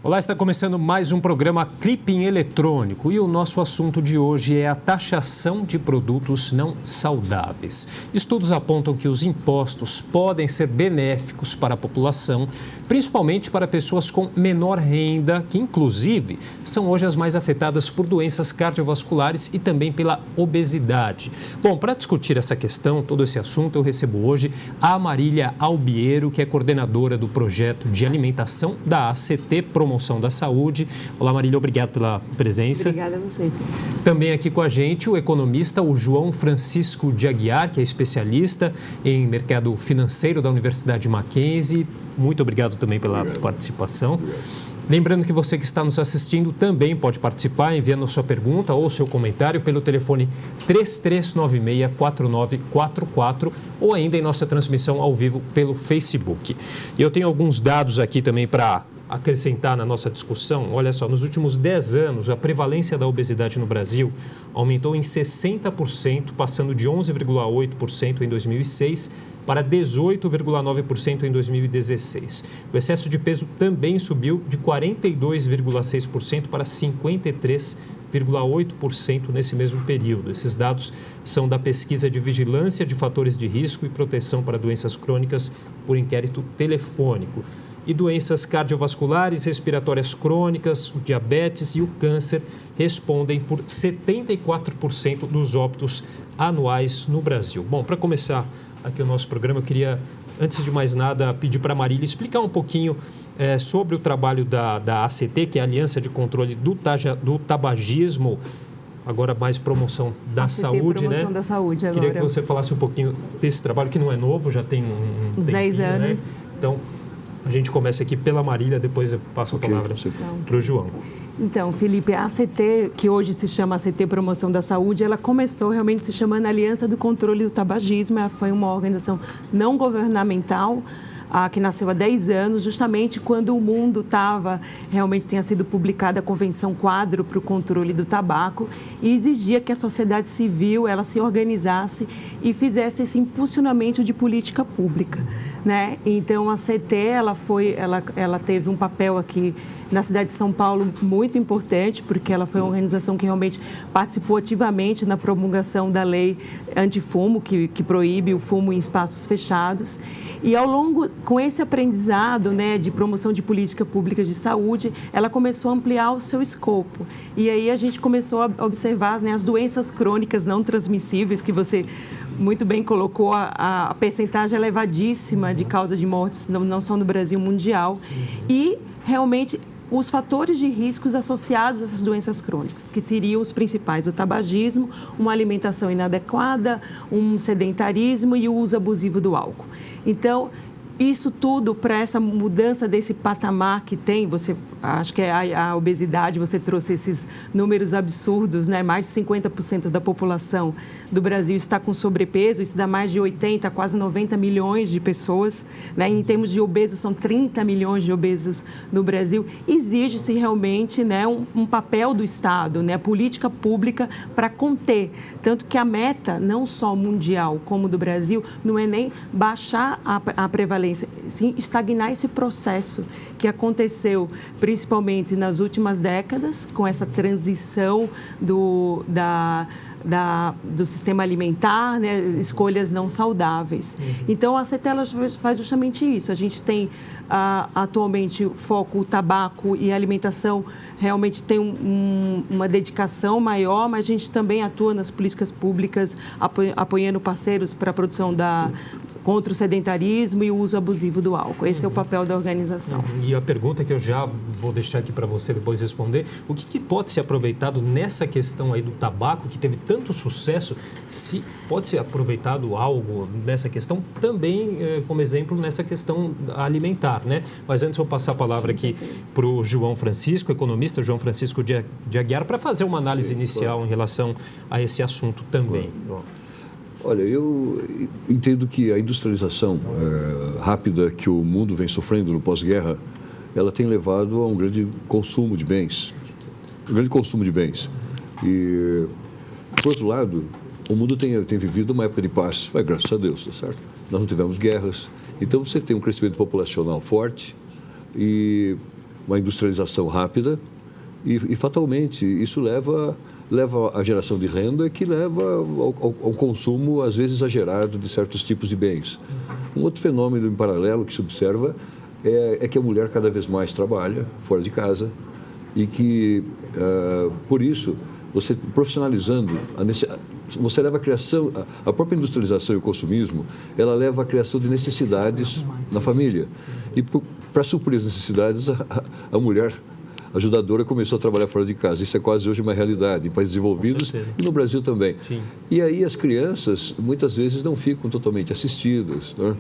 Olá, está começando mais um programa Clipping Eletrônico e o nosso assunto de hoje é a taxação de produtos não saudáveis. Estudos apontam que os impostos podem ser benéficos para a população, principalmente para pessoas com menor renda, que inclusive são hoje as mais afetadas por doenças cardiovasculares e também pela obesidade. Bom, para discutir essa questão, todo esse assunto, eu recebo hoje a Marília Albiero, que é coordenadora do projeto de alimentação da ACT Promoção da Saúde. Olá, Marília, obrigado pela presença. Obrigada a você. Também aqui com a gente o economista, o João Francisco de Aguiar, que é especialista em mercado financeiro da Universidade Mackenzie. Muito obrigado também pela participação. Obrigado. Lembrando que você que está nos assistindo também pode participar enviando a sua pergunta ou seu comentário pelo telefone 3396-4944 ou ainda em nossa transmissão ao vivo pelo Facebook. E eu tenho alguns dados aqui também para acrescentar na nossa discussão. Olha só, nos últimos 10 anos, a prevalência da obesidade no Brasil aumentou em 60%, passando de 11,8% em 2006 para 18,9% em 2016. O excesso de peso também subiu de 42,6% para 53,8% nesse mesmo período. Esses dados são da pesquisa de vigilância de fatores de risco e proteção para doenças crônicas por inquérito telefônico. E doenças cardiovasculares, respiratórias crônicas, o diabetes e o câncer respondem por 74% dos óbitos anuais no Brasil. Bom, para começar aqui o nosso programa, eu queria, antes de mais nada, pedir para a Marília explicar um pouquinho sobre o trabalho da ACT, que é a Aliança de Controle do Tabagismo, agora mais promoção da saúde, promoção da saúde agora. Queria que você falasse um pouquinho desse trabalho, que não é novo, já tem uns 10 anos. Né? Então, a gente começa aqui pela Marília, depois eu passo a palavra para o João. Então, Felipe, a ACT, que hoje se chama ACT Promoção da Saúde, ela começou realmente se chamando Aliança do Controle do Tabagismo. Ela foi uma organização não governamental, que nasceu há 10 anos, justamente quando o mundo tinha sido publicada a Convenção Quadro para o Controle do Tabaco e exigia que a sociedade civil ela se organizasse e fizesse esse impulsionamento de política pública, né? Então, a CT, ela teve um papel aqui na cidade de São Paulo muito importante, porque ela foi uma organização que realmente participou ativamente na promulgação da lei antifumo, que proíbe o fumo em espaços fechados. E ao longo, com esse aprendizado, né, de promoção de política pública de saúde, ela começou a ampliar o seu escopo. E aí a gente começou a observar, né, as doenças crônicas não transmissíveis, que você muito bem colocou, a percentagem elevadíssima de causa de mortes, não só no Brasil, mundial. E realmente os fatores de riscos associados a essas doenças crônicas, que seriam os principais: o tabagismo, uma alimentação inadequada, um sedentarismo e o uso abusivo do álcool. Então, isso tudo para essa mudança desse patamar que tem, acho que é a obesidade, você trouxe esses números absurdos, né? Mais de 50% da população do Brasil está com sobrepeso, isso dá mais de 80, quase 90 milhões de pessoas, né? Em termos de obesos, são 30 milhões de obesos no Brasil. Exige-se realmente, né, um papel do Estado, né, política pública para conter. Tanto que a meta, não só mundial como do Brasil, não é nem baixar a prevalência, sim estagnar esse processo que aconteceu principalmente nas últimas décadas, com essa transição do sistema alimentar, né, escolhas não saudáveis. Então, a CT faz justamente isso. A gente tem atualmente o foco, o tabaco e a alimentação realmente tem uma dedicação maior, mas a gente também atua nas políticas públicas, apoiando parceiros para a produção contra o sedentarismo e o uso abusivo do álcool. Esse é o papel da organização. E a pergunta que eu já vou deixar aqui para você depois responder, o que pode ser aproveitado nessa questão aí do tabaco, que teve tanto sucesso, se pode ser aproveitado algo nessa questão também como exemplo nessa questão alimentar, né? Mas antes eu vou passar a palavra aqui para o João Francisco, economista João Francisco de Aguiar, para fazer uma análise inicial em relação a esse assunto também. Olha, eu entendo que a industrialização rápida que o mundo vem sofrendo no pós-guerra, ela tem levado a um grande consumo de bens. E, por outro lado, o mundo tem vivido uma época de paz, graças a Deus, tá certo? Nós não tivemos guerras, então você tem um crescimento populacional forte e uma industrialização rápida e fatalmente, isso leva à geração de renda que leva ao consumo, às vezes, exagerado de certos tipos de bens. Um outro fenômeno em paralelo que se observa é que a mulher cada vez mais trabalha fora de casa e que, por isso, você profissionalizando, você leva a criação, a própria industrialização e o consumismo, ela leva à criação de necessidades na família. E para suprir as necessidades, a mulher ajudadora começou a trabalhar fora de casa. Isso é quase hoje uma realidade em países desenvolvidos e no Brasil também. Sim. E aí as crianças, muitas vezes, não ficam totalmente assistidas, né?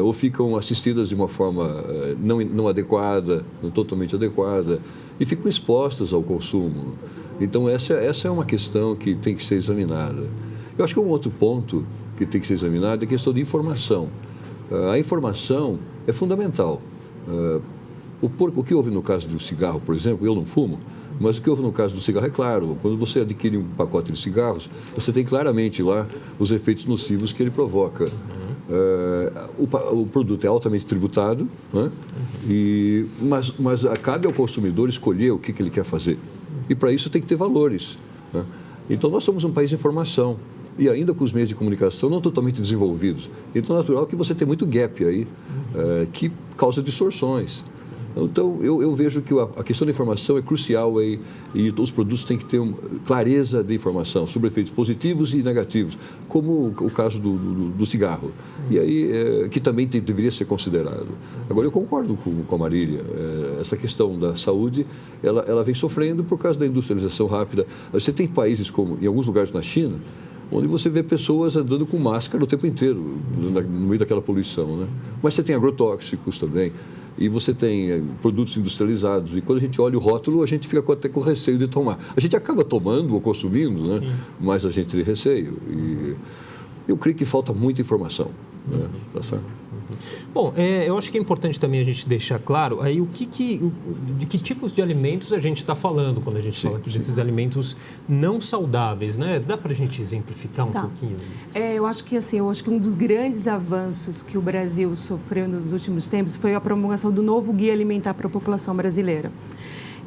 Ou ficam assistidas de uma forma não adequada, não totalmente adequada, e ficam expostas ao consumo. Então, essa é uma questão que tem que ser examinada. Eu acho que um outro ponto que tem que ser examinado é a questão de informação. A informação é fundamental. O que houve no caso do cigarro, por exemplo, eu não fumo, mas o que houve no caso do cigarro é claro. Quando você adquire um pacote de cigarros, você tem claramente lá os efeitos nocivos que ele provoca. O produto é altamente tributado, né? Mas cabe ao consumidor escolher o que ele quer fazer. E para isso tem que ter valores, né? Então nós somos um país de informação e ainda com os meios de comunicação não totalmente desenvolvidos. Então é natural que você tenha muito gap aí, que causa distorções. Então, eu vejo que a questão da informação é crucial aí, e os produtos têm que ter clareza de informação sobre efeitos positivos e negativos, como o caso do cigarro, e aí que também deveria ser considerado. Agora, eu concordo com a Marília, essa questão da saúde, ela vem sofrendo por causa da industrialização rápida. Você tem países como, em alguns lugares na China, onde você vê pessoas andando com máscara o tempo inteiro, no meio daquela poluição, né? Mas você tem agrotóxicos também, e você tem produtos industrializados, e quando a gente olha o rótulo, a gente fica até com receio de tomar. A gente acaba tomando ou consumindo, né? Mas a gente tem receio. E eu creio que falta muita informação, né? Tá certo? Bom, eu acho que é importante também a gente deixar claro aí de que tipos de alimentos a gente está falando quando a gente fala aqui desses alimentos não saudáveis, né? Dá para a gente exemplificar um pouquinho? Eu acho que um dos grandes avanços que o Brasil sofreu nos últimos tempos foi a promulgação do novo Guia Alimentar para a população brasileira.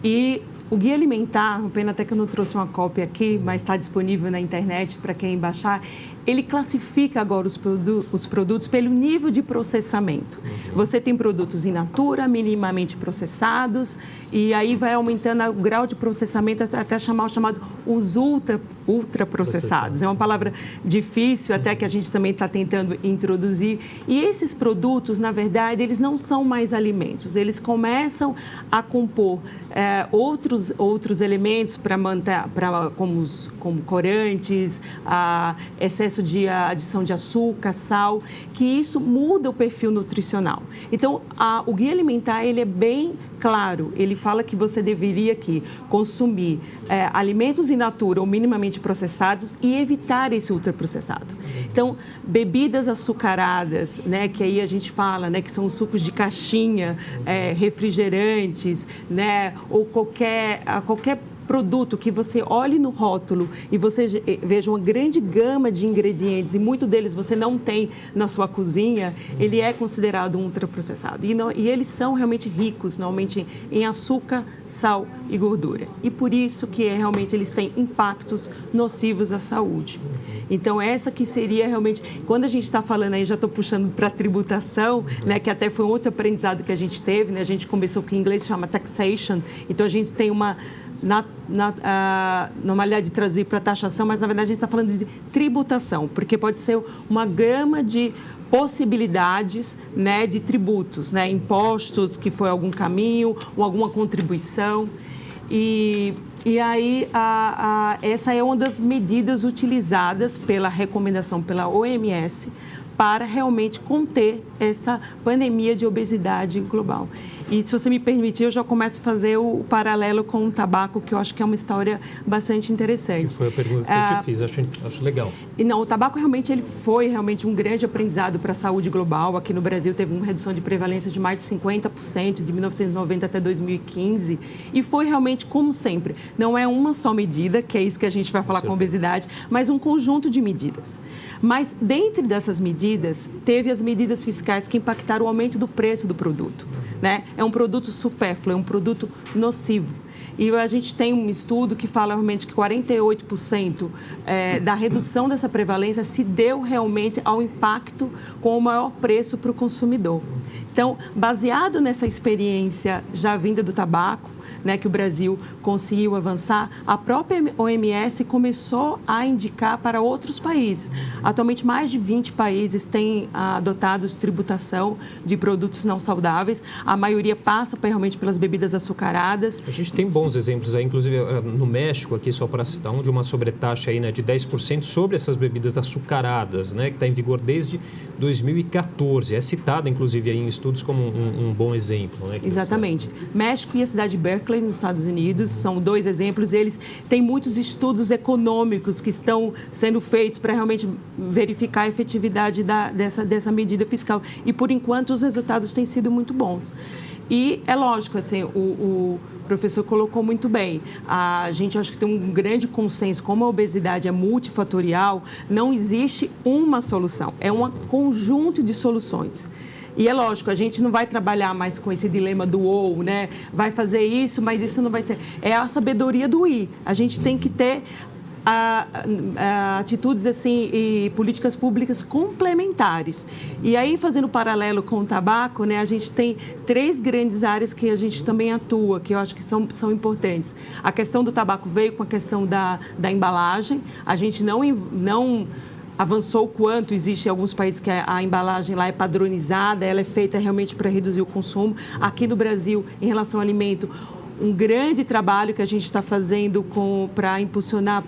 E o Guia Alimentar, pena até que eu não trouxe uma cópia aqui, mas está disponível na internet para quem baixar, ele classifica agora os produtos pelo nível de processamento. Você tem produtos in natura, minimamente processados, e aí vai aumentando o grau de processamento até chamar o chamado os ultraprocessados. É uma palavra difícil, até que a gente também está tentando introduzir. E esses produtos, na verdade, eles não são mais alimentos, eles começam a compor outros elementos como corantes, excesso de adição de açúcar, sal, que isso muda o perfil nutricional. Então, o Guia Alimentar, ele é bem claro, ele fala que você deveria aqui consumir alimentos in natura ou minimamente processados e evitar esse ultraprocessado. Então, bebidas açucaradas, né, que aí a gente fala, né, que são sucos de caixinha, refrigerantes, né, ou qualquer produto que você olhe no rótulo e você veja uma grande gama de ingredientes e muito deles você não tem na sua cozinha, ele é considerado um ultraprocessado. E eles são realmente ricos, normalmente, em açúcar, sal e gordura. E por isso que realmente eles têm impactos nocivos à saúde. Então, essa que seria realmente... Quando a gente está falando aí, já estou puxando para a tributação, né, que até foi um outro aprendizado que a gente teve, né? A gente começou com o inglês, chama taxation. Então, a gente tem uma... normalidade de traduzir para taxação, mas na verdade a gente está falando de tributação, porque pode ser uma gama de possibilidades, né, de tributos, né, impostos, que foi algum caminho, ou alguma contribuição. E aí, essa é uma das medidas utilizadas pela recomendação pela OMS para realmente conter essa pandemia de obesidade global. E se você me permitir, eu já começo a fazer o paralelo com o tabaco, que eu acho que é uma história bastante interessante. Que foi a pergunta que eu te fiz, acho legal. E não, o tabaco realmente ele foi realmente um grande aprendizado para a saúde global. Aqui no Brasil teve uma redução de prevalência de mais de 50% de 1990 até 2015. E foi realmente, como sempre, não é uma só medida, que é isso que a gente vai falar com obesidade, mas um conjunto de medidas. Mas, dentre dessas medidas, teve as medidas fiscais que impactaram o aumento do preço do produto, né? é um produto supérfluo, é um produto nocivo. E a gente tem um estudo que fala realmente que 48% da redução dessa prevalência se deu realmente ao impacto com o maior preço para o consumidor. Então, baseado nessa experiência já vinda do tabaco, né, que o Brasil conseguiu avançar, a própria OMS começou a indicar para outros países. Atualmente, mais de 20 países têm adotado tributação de produtos não saudáveis. A maioria passa realmente pelas bebidas açucaradas. A gente tem bons exemplos aí, inclusive no México, aqui só para citar um, de uma sobretaxa aí, né, de 10% sobre essas bebidas açucaradas, né, que está em vigor desde 2014. É citada, inclusive, aí em estudos como um bom exemplo. Né, exatamente. México e a cidade de Berkeley, nos Estados Unidos, são 2 exemplos. Eles têm muitos estudos econômicos que estão sendo feitos para realmente verificar a efetividade dessa medida fiscal. E, por enquanto, os resultados têm sido muito bons. E é lógico, assim, o professor colocou muito bem. A gente acho que tem um grande consenso, como a obesidade é multifatorial, não existe uma solução, é um conjunto de soluções. E é lógico, a gente não vai trabalhar mais com esse dilema do ou, né? Vai fazer isso, mas isso não vai ser. É a sabedoria do i. A gente tem que ter atitudes assim e políticas públicas complementares. E aí, fazendo paralelo com o tabaco, né, a gente tem 3 grandes áreas que a gente também atua, que eu acho que são importantes. A questão do tabaco veio com a questão da embalagem. A gente não avançou o quanto existe em alguns países que a embalagem lá é padronizada, ela é feita realmente para reduzir o consumo. Aqui no Brasil, em relação ao alimento, um grande trabalho que a gente está fazendo para impulsionar,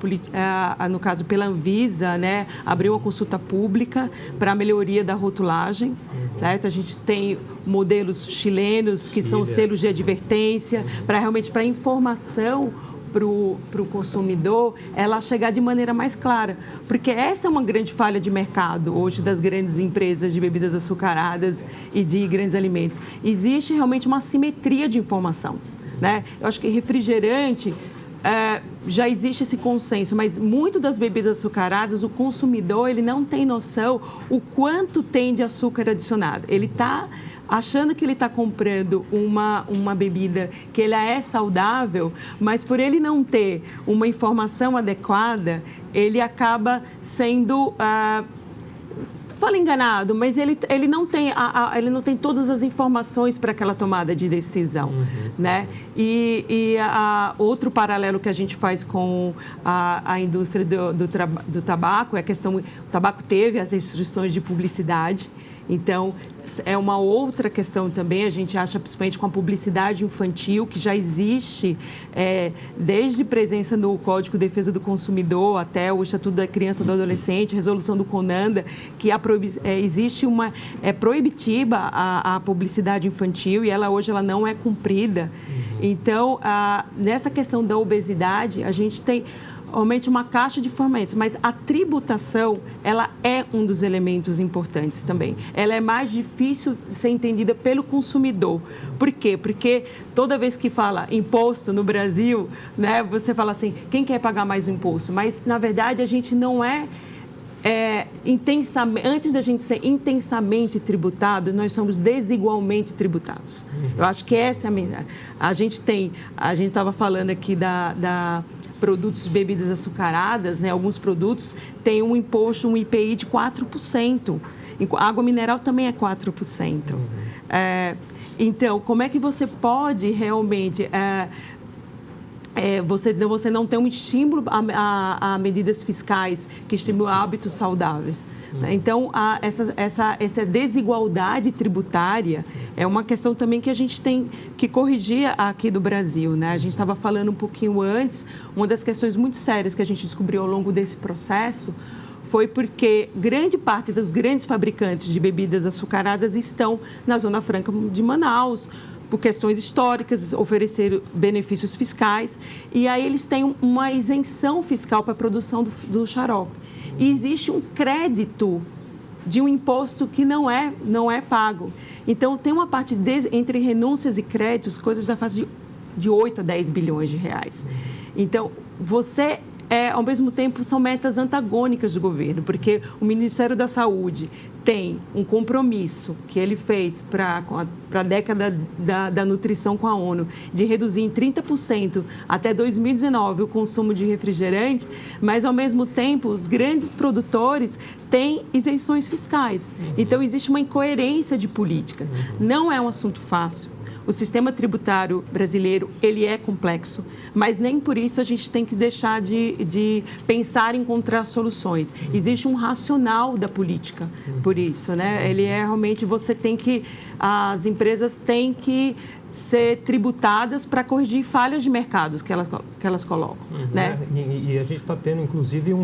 no caso pela Anvisa, né, abriu uma consulta pública para a melhoria da rotulagem, certo? A gente tem modelos chilenos que são selos de advertência para realmente para informação para o consumidor, ela chegar de maneira mais clara. Porque essa é uma grande falha de mercado hoje das grandes empresas de bebidas açucaradas e de grandes alimentos. Existe realmente uma assimetria de informação, né? Eu acho que refrigerante já existe esse consenso, mas muito das bebidas açucaradas, o consumidor ele não tem noção o quanto tem de açúcar adicionado. Ele está achando que ele está comprando uma bebida que ela é saudável, mas por ele não ter uma informação adequada, ele acaba sendo... falo enganado, mas ele não tem todas as informações para aquela tomada de decisão, né? E outro paralelo que a gente faz com a indústria do tabaco é a questão... O tabaco teve as restrições de publicidade. Então, é uma outra questão também, a gente acha, principalmente com a publicidade infantil, que já existe desde presença no Código de Defesa do Consumidor até o Estatuto da Criança e do Adolescente, resolução do CONANDA, que existe uma... É proibitiva a publicidade infantil e hoje ela não é cumprida. Então, nessa questão da obesidade, a gente tem... realmente uma caixa de ferramentas, mas a tributação, ela é um dos elementos importantes também. Ela é mais difícil de ser entendida pelo consumidor. Por quê? Porque toda vez que fala imposto no Brasil, né, você fala assim, quem quer pagar mais o imposto? Mas, na verdade, a gente não intensamente, antes da gente ser intensamente tributado, nós somos desigualmente tributados. Eu acho que essa é a gente estava falando aqui da produtos de bebidas açucaradas, né? Alguns produtos têm um imposto, um IPI de 4%. A água mineral também é 4%. Então, como é que você pode realmente... você não tem um estímulo a medidas fiscais que estimulam hábitos saudáveis. Então, essa desigualdade tributária é uma questão também que a gente tem que corrigir aqui do Brasil, né? A gente estava falando um pouquinho antes, uma das questões muito sérias que a gente descobriu ao longo desse processo foi porque grande parte dos grandes fabricantes de bebidas açucaradas estão na Zona Franca de Manaus, por questões históricas, oferecer benefícios fiscais, e aí eles têm uma isenção fiscal para a produção do xarope. E existe um crédito de um imposto que não é pago. Então, tem uma parte entre renúncias e créditos, coisas já fazem de 8 a 10 bilhões de reais. Então, você ao mesmo tempo, são metas antagônicas do governo, porque o Ministério da Saúde tem um compromisso que ele fez para a década da nutrição com a ONU, de reduzir em 30% até 2019 o consumo de refrigerante, mas, ao mesmo tempo, os grandes produtores têm isenções fiscais. Então, existe uma incoerência de políticas. Não é um assunto fácil. O sistema tributário brasileiro, ele é complexo, mas nem por isso a gente tem que deixar de pensar em encontrar soluções. Existe um racional da política por isso, né? Ele é realmente, as empresas têm que ser tributadas para corrigir falhas de mercados que elas colocam, né? E a gente está tendo, inclusive,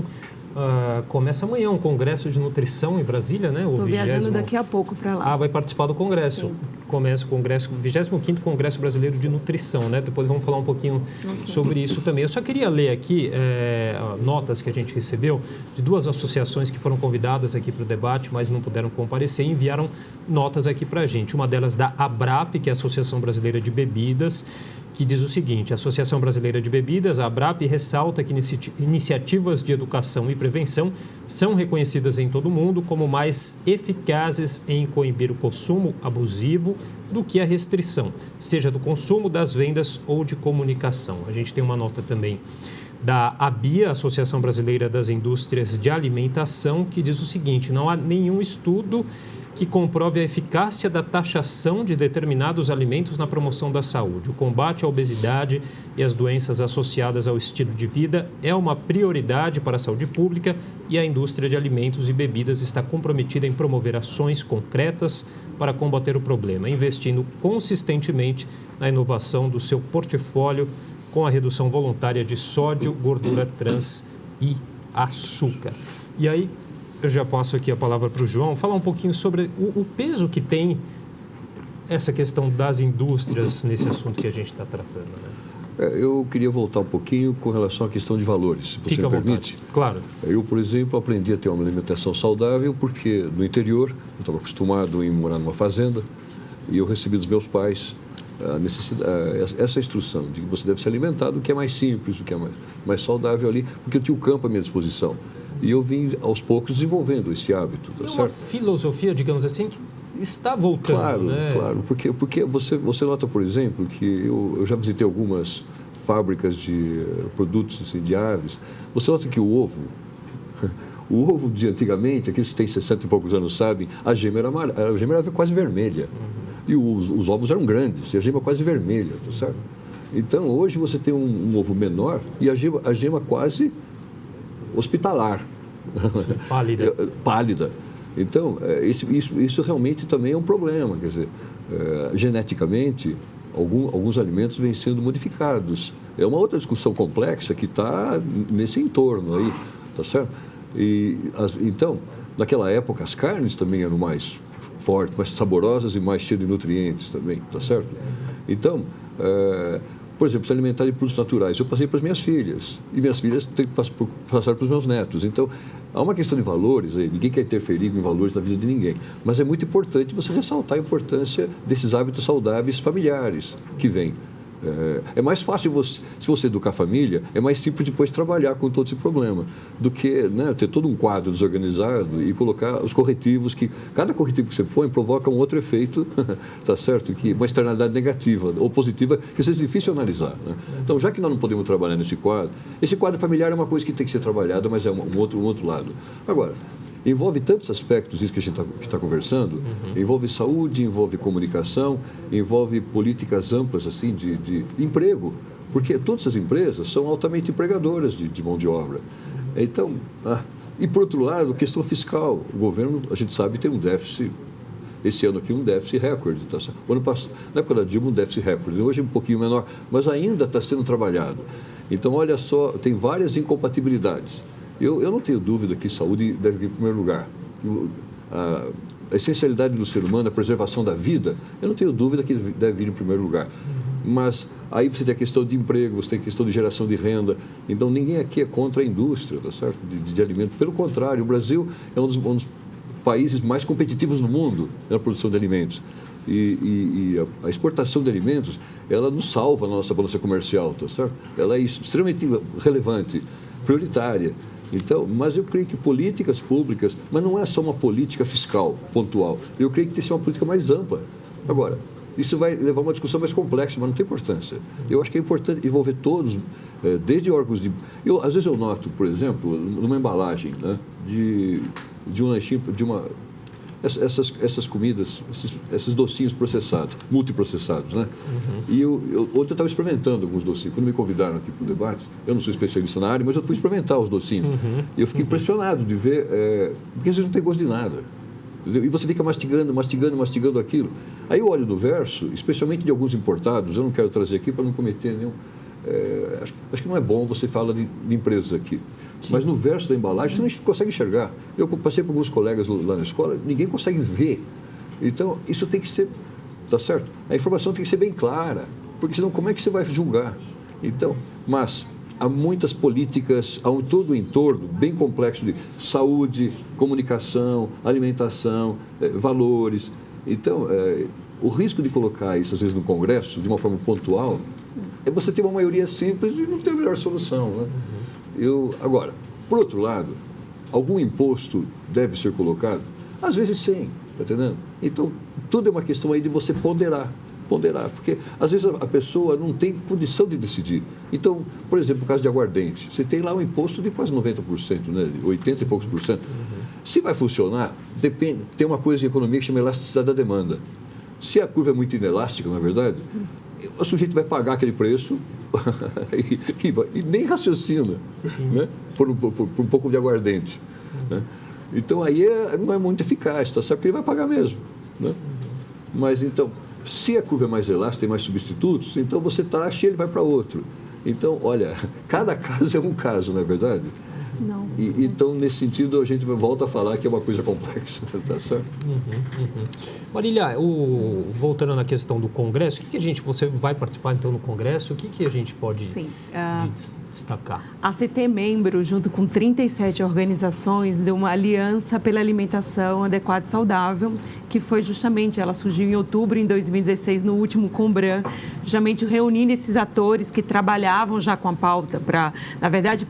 começa amanhã um congresso de nutrição em Brasília, né? Estou viajando daqui a pouco para lá. Vai participar do congresso. Sim. Começa o congresso, 25º Congresso Brasileiro de Nutrição, né? Depois vamos falar um pouquinho sobre isso também. Eu só queria ler aqui notas que a gente recebeu de duas associações que foram convidadas aqui para o debate, mas não puderam comparecer e enviaram notas aqui para a gente. Uma delas da ABRAP, que é a Associação Brasileira de Bebidas, que diz o seguinte: a Associação Brasileira de Bebidas, a ABRAP, ressalta que iniciativas de educação e prevenção são reconhecidas em todo o mundo como mais eficazes em coibir o consumo abusivo do que a restrição, seja do consumo, das vendas ou de comunicação. A gente tem uma nota também da ABIA, Associação Brasileira das Indústrias de Alimentação, que diz o seguinte: não há nenhum estudo que comprove a eficácia da taxação de determinados alimentos na promoção da saúde. O combate à obesidade e às doenças associadas ao estilo de vida é uma prioridade para a saúde pública e a indústria de alimentos e bebidas está comprometida em promover ações concretas para combater o problema, investindo consistentemente na inovação do seu portfólio com a redução voluntária de sódio, gordura trans e açúcar. E aí, eu já passo aqui a palavra para o João, falar um pouquinho sobre o peso que tem essa questão das indústrias nesse assunto que a gente está tratando, né? Eu queria voltar um pouquinho com relação à questão de valores, se você me permite. Claro. Eu, por exemplo, aprendi a ter uma alimentação saudável porque no interior eu estava acostumado em morar numa fazenda e eu recebi dos meus pais essa instrução de que você deve se alimentar do que é mais simples, do que é mais saudável ali, porque eu tinha o campo à minha disposição. E eu vim, aos poucos, desenvolvendo esse hábito. Tá certo? Uma filosofia, digamos assim, que está voltando, claro, né? Claro, porque você nota, por exemplo, que eu já visitei algumas fábricas de produtos assim, de aves. Você nota que o ovo de antigamente, aqueles que têm 60 e poucos anos sabem, a gema era quase vermelha. E os ovos eram grandes, e a gema quase vermelha, tá certo? Então, hoje você tem um ovo menor e a gema quase hospitalar. Sim, pálida. Pálida. Então, isso realmente também é um problema. Quer dizer, geneticamente, alguns alimentos vêm sendo modificados. É uma outra discussão complexa que está nesse entorno aí, tá certo? Então, naquela época, as carnes também eram mais fortes, mais saborosas e mais cheias de nutrientes também, tá certo? Então, por exemplo, se alimentar de produtos naturais, eu passei para as minhas filhas, e minhas filhas têm que passar para os meus netos. Então, há uma questão de valores aí, ninguém quer interferir em valores na vida de ninguém, mas é muito importante você ressaltar a importância desses hábitos saudáveis familiares que vêm. É mais fácil, se você educar a família, é mais simples depois trabalhar com todo esse problema, do que, né, ter todo um quadro desorganizado e colocar os corretivos, que cada corretivo que você põe provoca um outro efeito, tá certo? Uma externalidade negativa ou positiva, que seja difícil analisar, né? Então, já que nós não podemos trabalhar nesse quadro, esse quadro familiar é uma coisa que tem que ser trabalhada, mas é um outro lado. Agora, envolve tantos aspectos, isso que a gente está conversando, envolve saúde, envolve comunicação, envolve políticas amplas assim, de emprego, porque todas as empresas são altamente empregadoras de mão de obra. Então, e por outro lado, questão fiscal. O governo, a gente sabe, tem um déficit, esse ano aqui um déficit recorde. Tá? O ano passado, na época da Dilma, um déficit recorde, hoje é um pouquinho menor, mas ainda está sendo trabalhado. Então, olha só, tem várias incompatibilidades. Eu não tenho dúvida que saúde deve vir em primeiro lugar. A essencialidade do ser humano, a preservação da vida, eu não tenho dúvida que deve vir em primeiro lugar. Mas aí você tem a questão de emprego, você tem a questão de geração de renda. Então, ninguém aqui é contra a indústria, tá certo? De alimento. Pelo contrário, o Brasil é um dos países mais competitivos do mundo na produção de alimentos. E a exportação de alimentos, ela nos salva na nossa balança comercial, tá certo? Ela é extremamente relevante. prioritária. Então, mas eu creio que políticas públicas, mas não é só uma política fiscal pontual, eu creio que tem que ser uma política mais ampla. Agora, isso vai levar a uma discussão mais complexa, mas não tem importância. Eu acho que é importante envolver todos, desde órgãos de... Às vezes eu noto, por exemplo, numa embalagem, né, de um lanchinho, essas comidas, esses docinhos processados, multiprocessados, né? E ontem eu estava experimentando alguns docinhos. Quando me convidaram aqui para o debate, eu não sou especialista na área, mas eu fui experimentar os docinhos. E eu fiquei impressionado de ver, porque eles não têm gosto de nada. Entendeu? E você fica mastigando aquilo. Aí eu olho no verso, especialmente de alguns importados, eu não quero trazer aqui para não cometer nenhum... acho que não é bom você falar de empresas aqui. Sim. Mas no verso da embalagem você não consegue enxergar. Eu passei por alguns colegas lá na escola, ninguém consegue ver. Então, isso tem que ser, tá certo? A informação tem que ser bem clara, porque senão como é que você vai julgar? Então, mas há muitas políticas, há todo o entorno bem complexo de saúde, comunicação, alimentação, valores. Então, o risco de colocar isso, às vezes, no Congresso, de uma forma pontual, é você ter uma maioria simples e não ter a melhor solução, né? Agora, por outro lado, algum imposto deve ser colocado? Às vezes sim, está entendendo? Então, tudo é uma questão aí de você ponderar, porque às vezes a pessoa não tem condição de decidir. Então, por exemplo, no caso de aguardente, você tem lá um imposto de quase 90%, né? 80 e poucos por cento. Se vai funcionar, depende, tem uma coisa em economia que chama elasticidade da demanda. Se a curva é muito inelástica, na verdade, o sujeito vai pagar aquele preço e nem raciocina, né? por um pouco de aguardente. Né? Então, aí não é muito eficaz, tá? Sabe que ele vai pagar mesmo. Né? Mas, então, se a curva é mais elástica, tem mais substitutos, então você taxa e ele vai para outro. Então, olha, cada caso é um caso, não é verdade? Não. Então, nesse sentido, a gente volta a falar que é uma coisa complexa, tá certo? Marília, voltando na questão do Congresso, você vai participar então no Congresso, o que a gente pode destacar? A CT é membro, junto com 37 organizações, de uma aliança pela alimentação adequada e saudável, que foi justamente, ela surgiu em outubro de 2016, no último Combran, justamente reunindo esses atores que trabalhavam já com a pauta, na verdade,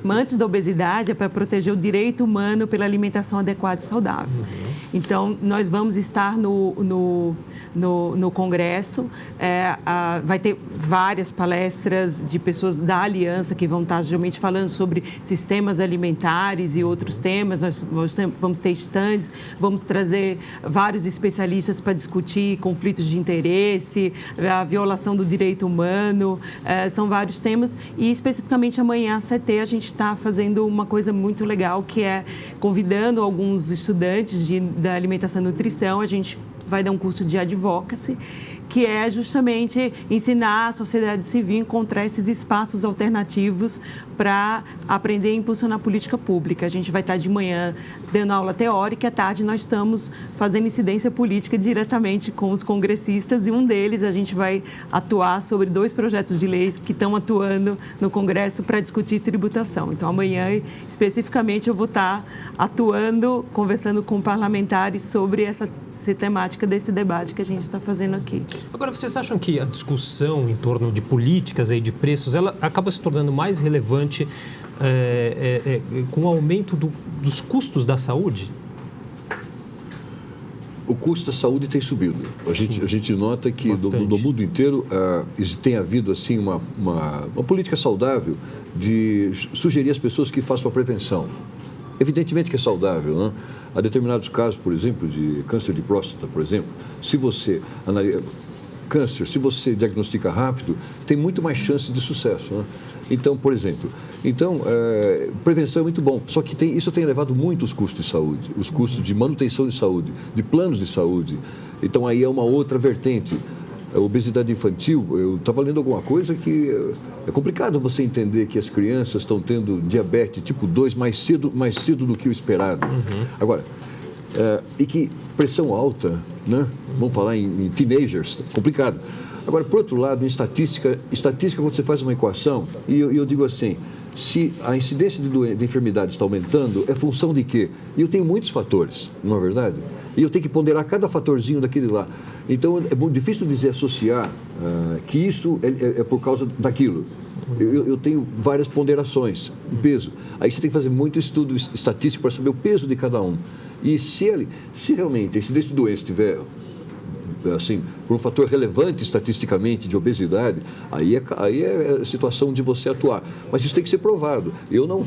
antes da obesidade, é para proteger o direito humano pela alimentação adequada e saudável. Então, nós vamos estar no Congresso, vai ter várias palestras de pessoas da Aliança que vão estar geralmente falando sobre sistemas alimentares e outros temas. Nós vamos ter estandes, vamos trazer vários especialistas para discutir conflitos de interesse, a violação do direito humano, são vários temas. E, especificamente, amanhã, às 7h, a gente está fazendo uma coisa muito legal, que é convidando alguns estudantes da alimentação e nutrição. A gente vai dar um curso de advocacy, que é justamente ensinar a sociedade civil a encontrar esses espaços alternativos para aprender e impulsionar a política pública. A gente vai estar de manhã dando aula teórica, à tarde nós estamos fazendo incidência política diretamente com os congressistas, e um deles a gente vai atuar sobre 2 projetos de lei que estão atuando no Congresso para discutir tributação. Então, amanhã, especificamente, eu vou estar atuando, conversando com parlamentares sobre essa temática desse debate que a gente está fazendo aqui. Agora, vocês acham que a discussão em torno de políticas e de preços, ela acaba se tornando mais relevante com o aumento dos custos da saúde? O custo da saúde tem subido. A gente nota que no mundo inteiro tem havido assim, uma política saudável de sugerir às pessoas que façam a prevenção. Evidentemente que é saudável, né? Há determinados casos, por exemplo, de câncer de próstata, por exemplo, se você diagnostica rápido, tem muito mais chance de sucesso, né? Então, por exemplo, prevenção é muito bom, só que isso tem elevado muito os custos de saúde, os custos de manutenção de saúde, de planos de saúde. Então, aí é uma outra vertente. A obesidade infantil, eu estava lendo alguma coisa que é complicado você entender que as crianças estão tendo diabetes tipo 2 mais cedo do que o esperado. Agora, e que pressão alta, né? Vamos falar em teenagers, complicado. Agora, por outro lado, em estatística quando você faz uma equação, e eu digo assim, se a incidência de enfermidade está aumentando, é função de quê? E eu tenho muitos fatores, não é verdade? E eu tenho que ponderar cada fatorzinho daquele lá. Então, é muito difícil dizer associar que isso é por causa daquilo. Eu tenho várias ponderações de peso. Aí você tem que fazer muito estudo estatístico para saber o peso de cada um. E se realmente a incidência de doença estiver, assim, por um fator relevante estatisticamente de obesidade, aí é a situação de você atuar. Mas isso tem que ser provado. Eu não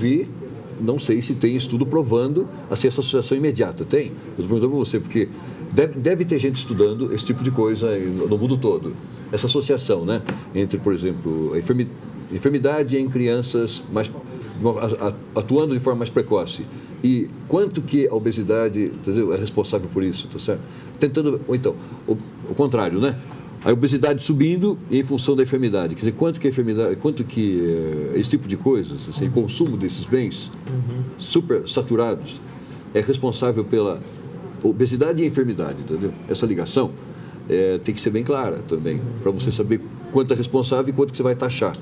sei se tem estudo provando assim, essa associação imediata. Tem? Eu estou perguntando para você, porque deve ter gente estudando esse tipo de coisa no mundo todo. Essa associação, né, entre, por exemplo, a enfermidade em crianças atuando de forma mais precoce. E quanto que a obesidade, entendeu, é responsável por isso, tá certo? Ou então, o contrário, né? A obesidade subindo em função da enfermidade. Quer dizer, quanto que esse tipo de coisas, assim, o consumo desses bens super saturados é responsável pela obesidade e enfermidade, entendeu? Essa ligação tem que ser bem clara também, para você saber quanto é responsável e quanto que você vai taxar.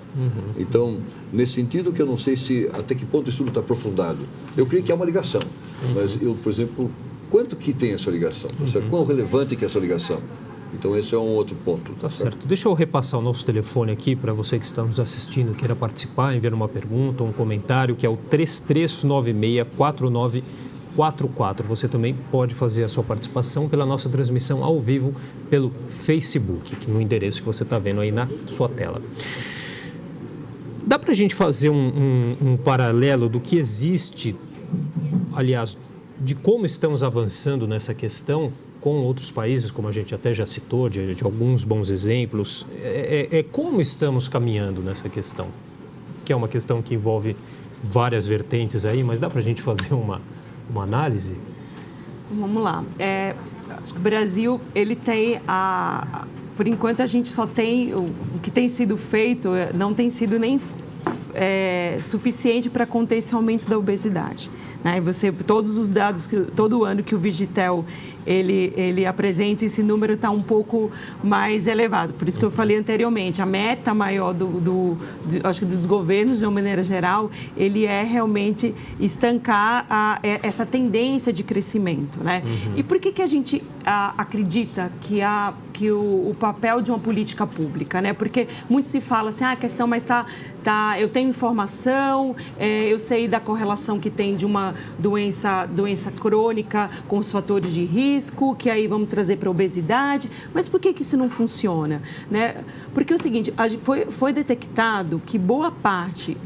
Então, nesse sentido que eu não sei até que ponto o estudo está aprofundado. Eu creio que há uma ligação, mas eu, por exemplo, quanto que tem essa ligação? Tá certo? Quão relevante que é essa ligação? Então, esse é um outro ponto. Tá certo. Deixa eu repassar o nosso telefone aqui para você que está nos assistindo, queira participar, enviar uma pergunta, um comentário, que é o 3396-4944. Você também pode fazer a sua participação pela nossa transmissão ao vivo pelo Facebook, no endereço que você está vendo aí na sua tela. Dá para a gente fazer um paralelo do que existe, aliás, de como estamos avançando nessa questão com outros países, como a gente até já citou, de alguns bons exemplos. Como estamos caminhando nessa questão? Que é uma questão que envolve várias vertentes aí, mas dá para a gente fazer uma análise? Vamos lá. Acho que o Brasil, ele tem por enquanto a gente só tem o que tem sido feito, não tem sido nem suficiente para conter esse aumento da obesidade. Né? Todos os dados, todo ano que o Vigitel ele apresenta, esse número está um pouco mais elevado. Por isso que eu falei anteriormente, a meta maior acho que dos governos, de uma maneira geral, ele é realmente estancar essa tendência de crescimento. Né? E por que a gente acredita que o papel de uma política pública, né? Porque muito se fala assim, a questão, mas eu tenho informação, eu sei da correlação que tem de uma doença crônica com os fatores de risco, que aí vamos trazer para a obesidade, mas por que isso não funciona? Né? Porque é o seguinte, foi detectado que boa parte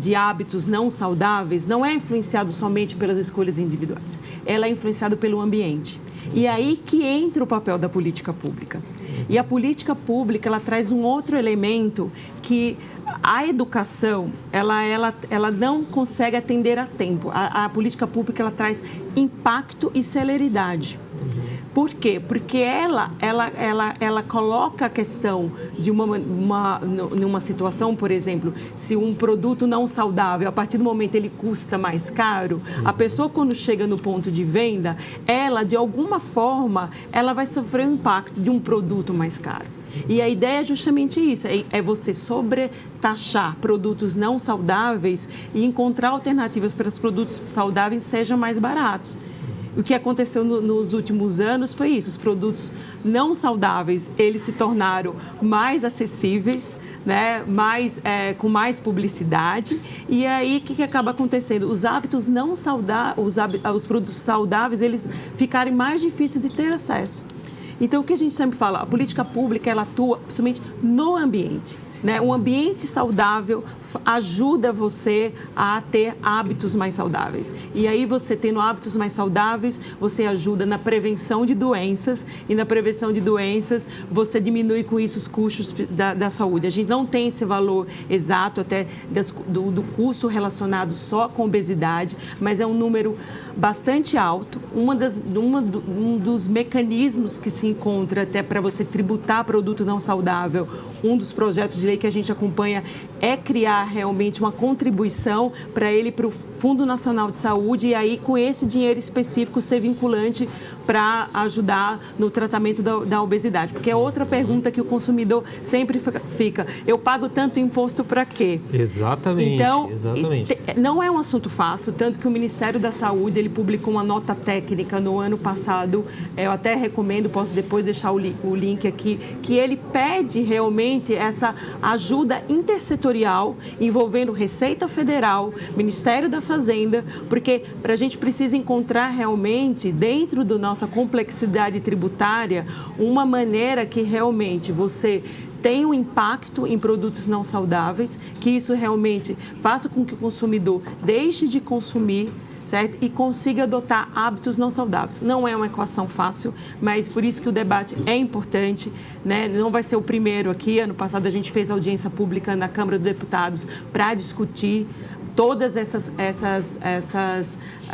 de hábitos não saudáveis não é influenciado somente pelas escolhas individuais, ela é influenciada pelo ambiente. E aí que entra o papel da política pública. E a política pública, ela traz um outro elemento que a educação, ela não consegue atender a tempo. A política pública, ela traz impacto e celeridade. Por quê? Porque ela coloca a questão de numa situação, por exemplo, se um produto não saudável, a partir do momento ele custa mais caro, a pessoa quando chega no ponto de venda, ela, de alguma forma, ela vai sofrer o impacto de um produto mais caro. E a ideia é justamente isso, é você sobretaxar produtos não saudáveis e encontrar alternativas para os produtos saudáveis sejam mais baratos. O que aconteceu nos últimos anos foi isso, os produtos não saudáveis, eles se tornaram mais acessíveis, né? Com mais publicidade, e aí o que acaba acontecendo? Os hábitos não saudáveis, os produtos saudáveis, eles ficarem mais difíceis de ter acesso. Então, o que a gente sempre fala, a política pública, ela atua principalmente no ambiente. Né? Um ambiente saudável ajuda você a ter hábitos mais saudáveis. E aí, você tendo hábitos mais saudáveis, você ajuda na prevenção de doenças, e na prevenção de doenças, você diminui com isso os custos da saúde. A gente não tem esse valor exato até do custo relacionado só com obesidade, mas é um número bastante alto. Um dos mecanismos que se encontra até para você tributar produto não saudável, um dos projetos de lei que a gente acompanha é criar realmente uma contribuição para ele, para o Fundo Nacional de Saúde, e aí com esse dinheiro específico ser vinculante para ajudar no tratamento da obesidade. Porque é outra pergunta que o consumidor sempre fica, eu pago tanto imposto para quê? Exatamente. Então, exatamente. Não é um assunto fácil, tanto que o Ministério da Saúde, ele publicou uma nota técnica no ano passado, eu até recomendo, posso depois deixar o link aqui, que ele pede realmente essa ajuda intersetorial envolvendo Receita Federal, Ministério da Fazenda, porque a gente precisa encontrar realmente, dentro da nossa complexidade tributária, uma maneira que realmente você tem um impacto em produtos não saudáveis, que isso realmente faça com que o consumidor deixe de consumir, certo? E consiga adotar hábitos não saudáveis. Não é uma equação fácil, mas por isso que o debate é importante, né? Não vai ser o primeiro aqui. Ano passado a gente fez audiência pública na Câmara dos Deputados para discutir todas essas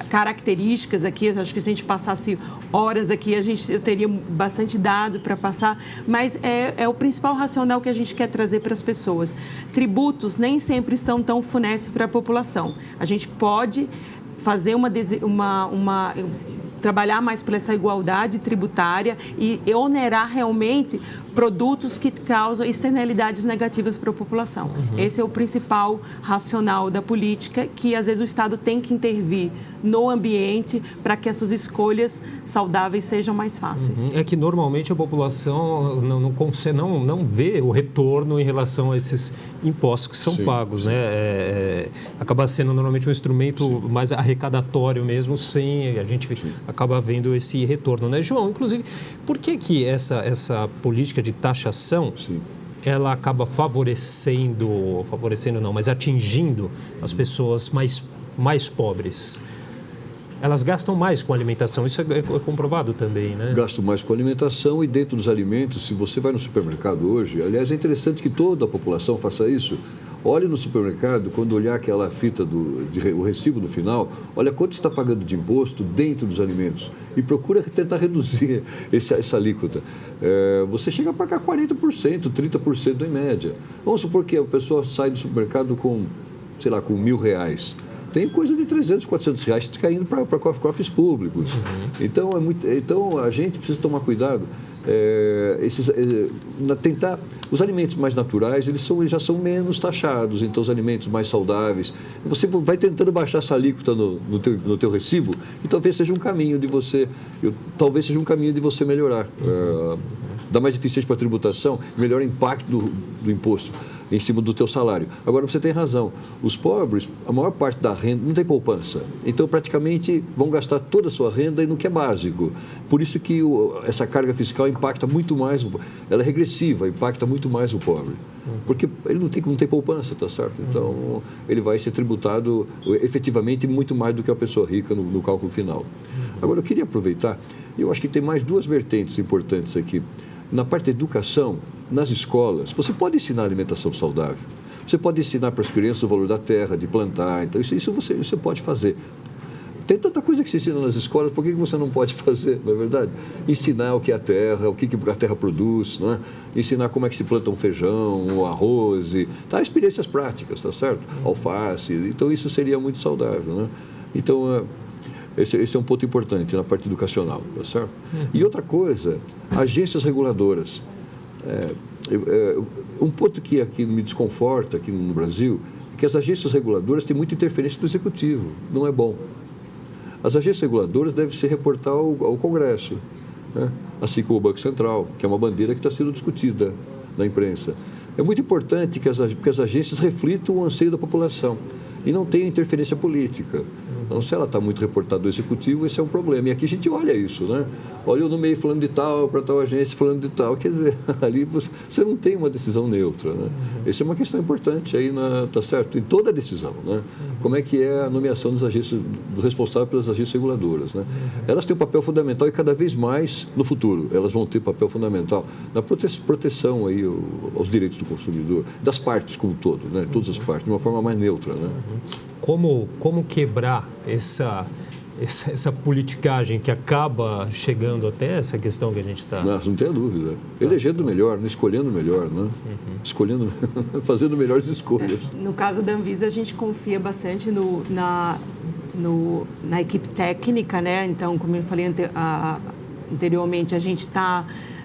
características aqui. Eu acho que se a gente passasse horas aqui, eu teria bastante dado para passar, mas é o principal racional que a gente quer trazer para as pessoas. Tributos nem sempre são tão funestos para a população. A gente pode fazer trabalhar mais por essa igualdade tributária e onerar realmente produtos que causam externalidades negativas para a população. Esse é o principal racional da política, que às vezes o Estado tem que intervir no ambiente para que essas escolhas saudáveis sejam mais fáceis. É que normalmente a população não vê o retorno em relação a esses impostos que são pagos, né? Acaba sendo normalmente um instrumento mais arrecadatório mesmo, sem a gente acaba vendo esse retorno, né, João? Inclusive, por que essa política de taxação ela acaba favorecendo não, mas atingindo as pessoas mais pobres? Elas gastam mais com alimentação, isso é comprovado também, né? Gastam mais com alimentação e dentro dos alimentos, se você vai no supermercado hoje, aliás, é interessante que toda a população faça isso. Olhe no supermercado, quando olhar aquela fita o recibo no final, olha quanto está pagando de imposto dentro dos alimentos e procura tentar reduzir essa alíquota. Você chega a pagar 40%, 30% em média. Vamos supor que a pessoa sai do supermercado com, sei lá, com R$1.000. Tem coisa de R$300, R$400 caindo para cofres públicos. Então, então, a gente precisa tomar cuidado. Tentar os alimentos mais naturais, eles já são menos taxados, então os alimentos mais saudáveis, você vai tentando baixar essa alíquota no teu recibo e talvez seja um caminho de você melhorar, dar mais eficiência para a tributação, melhor impacto do imposto em cima do teu salário. Agora, você tem razão, os pobres, a maior parte da renda não tem poupança, então praticamente vão gastar toda a sua renda no que é básico. Por isso que essa carga fiscal impacta muito mais, ela é regressiva, impacta muito mais o pobre, porque ele não tem poupança, tá certo? Então, ele vai ser tributado efetivamente muito mais do que a pessoa rica no cálculo final. Agora, eu queria aproveitar, eu acho que tem mais duas vertentes importantes aqui. Na parte da educação, nas escolas, você pode ensinar alimentação saudável. Você pode ensinar para as crianças o valor da terra, de plantar. Então, isso você pode fazer. Tem tanta coisa que se ensina nas escolas, por que você não pode fazer, não é verdade? Ensinar o que é a terra, o que a terra produz, não é? Ensinar como é que se planta um feijão, um arroz, experiências práticas, tá certo? Alface, então isso seria muito saudável, né? Então, esse é um ponto importante na parte educacional, tá certo? E outra coisa, agências reguladoras. Um ponto que aqui me desconforta aqui no Brasil é que as agências reguladoras têm muita interferência do executivo, não é bom. As agências reguladoras devem se reportar ao Congresso, né? Assim como o Banco Central, que é uma bandeira que está sendo discutida na imprensa. É muito importante que as agências reflitam o anseio da população e não tenham interferência política. Então, se ela está muito reportada do executivo, esse é um problema. E aqui a gente olha isso, né? Olha eu no meio falando de tal, para tal agência falando de tal. Quer dizer, ali você não tem uma decisão neutra, né? Essa é uma questão importante aí, tá certo? Em toda a decisão, né? Como é que é a nomeação das agências, do responsável pelas agências reguladoras, né? Elas têm um papel fundamental e cada vez mais no futuro elas vão ter papel fundamental na proteção aí aos direitos do consumidor, das partes como um todo, né? Todas as partes, de uma forma mais neutra, né? Como quebrar essa politicagem que acaba chegando até essa questão que a gente está... Não tenha dúvida. Elegendo melhor, escolhendo melhor, né? Escolhendo, fazendo melhores escolhas. No caso da Anvisa, a gente confia bastante na equipe técnica, né? Então, como eu falei anteriormente,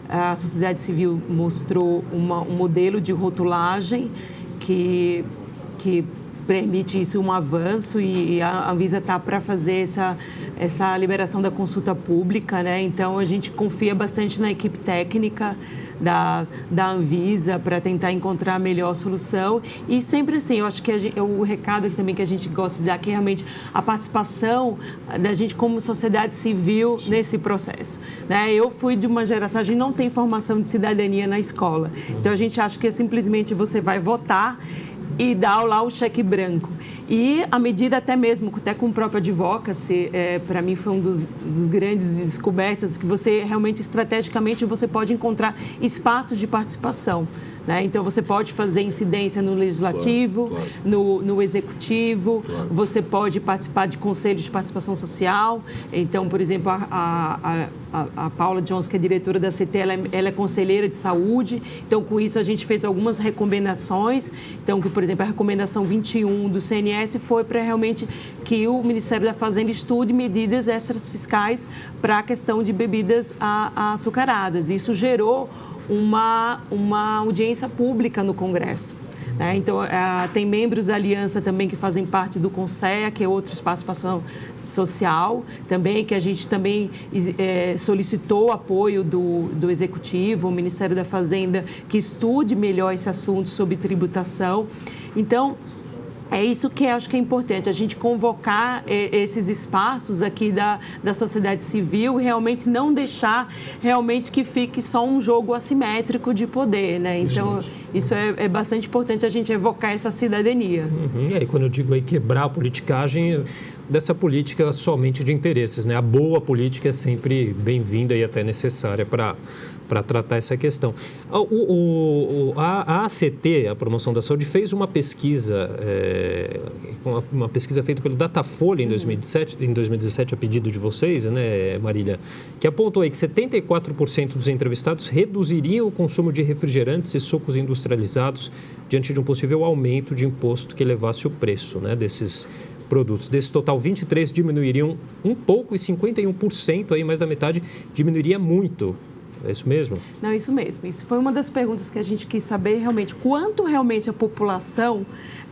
a sociedade civil mostrou um modelo de rotulagem que permite isso um avanço, e a Anvisa está para fazer essa liberação da consulta pública, né? Então, a gente confia bastante na equipe técnica da Anvisa para tentar encontrar a melhor solução. E sempre assim, eu acho que o recado também que a gente gosta de dar, que é realmente a participação da gente como sociedade civil nesse processo, né? Eu fui de uma geração, a gente não tem formação de cidadania na escola, então a gente acha que simplesmente você vai votar e dar lá o cheque branco. E à medida até com o próprio advocacy, para mim foi um dos grandes descobertas, que você realmente, estrategicamente, você pode encontrar espaços de participação, né? Então, você pode fazer incidência no legislativo, claro. No executivo, claro. Você pode participar de conselhos de participação social. Então, por exemplo, a Paula Jones, que é diretora da CT, ela é conselheira de saúde. Então, com isso, a gente fez algumas recomendações. Então, por exemplo, a recomendação 21 do CNS foi para realmente que o Ministério da Fazenda estude medidas extras fiscais para a questão de bebidas açucaradas. Isso gerou uma audiência pública no Congresso, né? Então, tem membros da Aliança também que fazem parte do CONSEA, que é outro espaço de participação social, também, que a gente também solicitou apoio do Executivo, o Ministério da Fazenda, que estude melhor esse assunto sobre tributação. Então, é isso que eu acho que é importante, a gente convocar esses espaços aqui da sociedade civil e realmente não deixar realmente que fique só um jogo assimétrico de poder, né? Então, isso é bastante importante, a gente evocar essa cidadania. E aí, quando eu digo aí quebrar a politicagem, dessa política somente de interesses, né? A boa política é sempre bem-vinda e até necessária para tratar essa questão. A ACT, a Promoção da Saúde, fez uma pesquisa feita pelo Datafolha em 2017, a pedido de vocês, né, Marília, que apontou aí que 74% dos entrevistados reduziriam o consumo de refrigerantes e sucos industrializados diante de um possível aumento de imposto que elevasse o preço, né, desses produtos. Desse total, 23% diminuiriam um pouco e 51%, aí mais da metade, diminuiria muito. É isso mesmo? Não, isso mesmo. Isso foi uma das perguntas que a gente quis saber realmente. Quanto realmente a população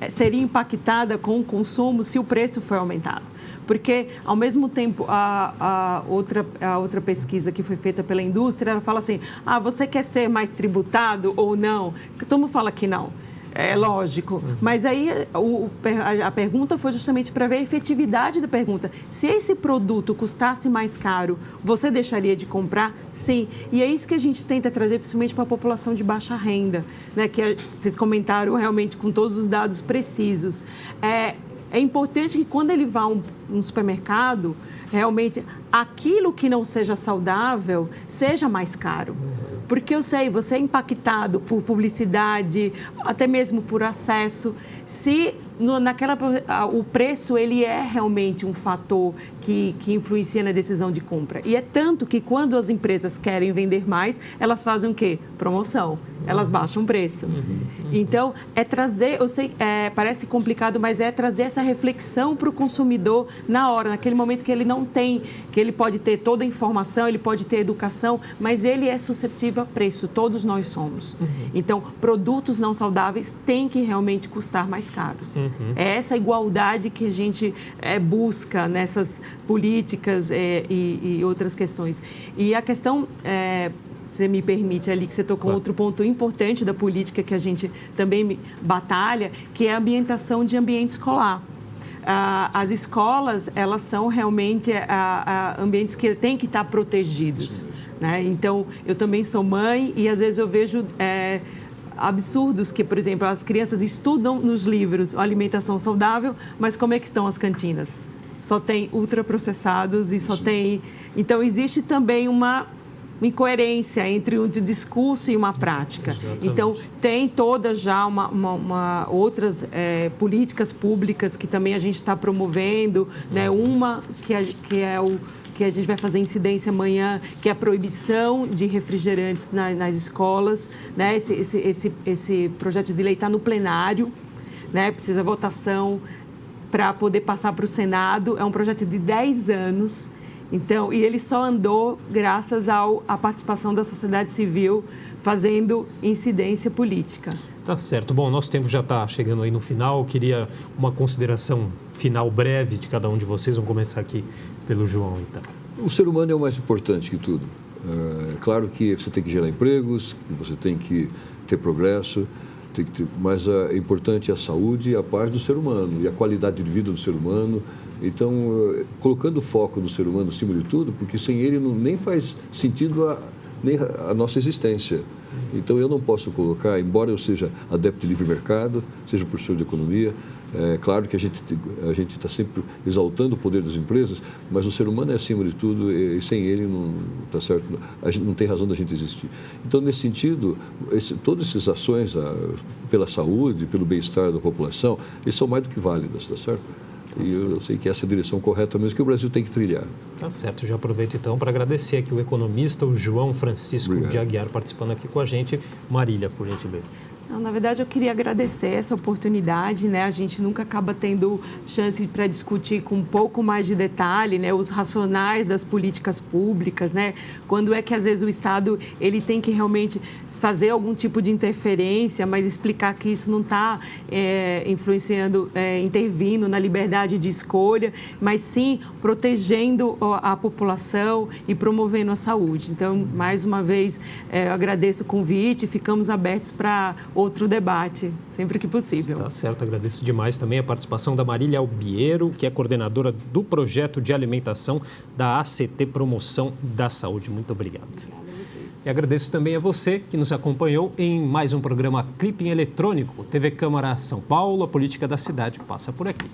seria impactada com o consumo se o preço for aumentado? Porque, ao mesmo tempo, a outra pesquisa que foi feita pela indústria, ela fala assim, você quer ser mais tributado ou não? Todo mundo fala que não. É lógico, mas aí a pergunta foi justamente para ver a efetividade da pergunta. Se esse produto custasse mais caro, você deixaria de comprar? Sim. E é isso que a gente tenta trazer, principalmente para a população de baixa renda, né? Que vocês comentaram realmente com todos os dados precisos. É importante que quando ele vá no supermercado, realmente aquilo que não seja saudável seja mais caro. Porque eu sei, você é impactado por publicidade, até mesmo por acesso. Se o preço ele é realmente um fator que influencia na decisão de compra. E é tanto que quando as empresas querem vender mais, elas fazem o quê? Promoção. Elas baixam o preço. Então, trazer, eu sei, parece complicado, mas é trazer essa reflexão para o consumidor na hora, naquele momento que ele não tem, que ele pode ter toda a informação, ele pode ter educação, mas ele é suscetível a preço, todos nós somos. Então, produtos não saudáveis têm que realmente custar mais caros. É essa igualdade que a gente busca nessas políticas e outras questões. E a questão... você me permite ali que você tocou claro. Outro ponto importante da política que a gente também batalha, que é a ambientação de ambiente escolar. As escolas, elas são realmente ambientes que têm que estar protegidos, né? Então, eu também sou mãe e às vezes eu vejo absurdos que, por exemplo, as crianças estudam nos livros alimentação saudável, mas como é que estão as cantinas? Só tem ultraprocessados e só tem... Então, existe também uma incoerência entre um discurso e uma prática. Exatamente. Então, tem todas já outras políticas públicas que também a gente está promovendo, né? Uma que a gente vai fazer incidência amanhã, que é a proibição de refrigerantes nas escolas, né? Esse projeto de lei está no plenário, né? Precisa votação para poder passar para o Senado. É um projeto de 10 anos. Então, e ele só andou graças à participação da sociedade civil fazendo incidência política. Tá certo. Bom, nosso tempo já está chegando aí no final. Eu queria uma consideração final breve de cada um de vocês. Vamos começar aqui pelo João, então. O ser humano é o mais importante que tudo. É claro que você tem que gerar empregos, que você tem que ter progresso, mas é importante a saúde e a paz do ser humano e a qualidade de vida do ser humano. Então, colocando o foco no ser humano acima de tudo, porque sem ele nem faz sentido nem a nossa existência. Então, eu não posso colocar, embora eu seja adepto de livre mercado, seja professor de economia, é claro que a gente está sempre exaltando o poder das empresas, mas o ser humano é acima de tudo e sem ele não tá certo, a gente não tem razão da gente existir. Então, nesse sentido, todas essas ações pela saúde, pelo bem-estar da população, eles são mais do que válidas, tá certo? E eu sei que essa é a direção correta mesmo que o Brasil tem que trilhar. Tá certo. Já aproveito então para agradecer aqui o economista, o João Francisco de Aguiar, participando aqui com a gente. Marília, por gentileza. Não, na verdade, eu queria agradecer essa oportunidade, né? A gente nunca acaba tendo chance para discutir com um pouco mais de detalhe, né? Os racionais das políticas públicas, né? Quando é que, às vezes, o Estado ele tem que realmente fazer algum tipo de interferência, mas explicar que isso não está influenciando, intervindo na liberdade de escolha, mas sim protegendo a população e promovendo a saúde. Então, mais uma vez, eu agradeço o convite e ficamos abertos para outro debate, sempre que possível. Tá certo, agradeço demais também a participação da Marília Albiero, que é coordenadora do projeto de alimentação da ACT Promoção da Saúde. Muito obrigado. E agradeço também a você que nos acompanhou em mais um programa Clipping Eletrônico. TV Câmara São Paulo, a política da cidade passa por aqui.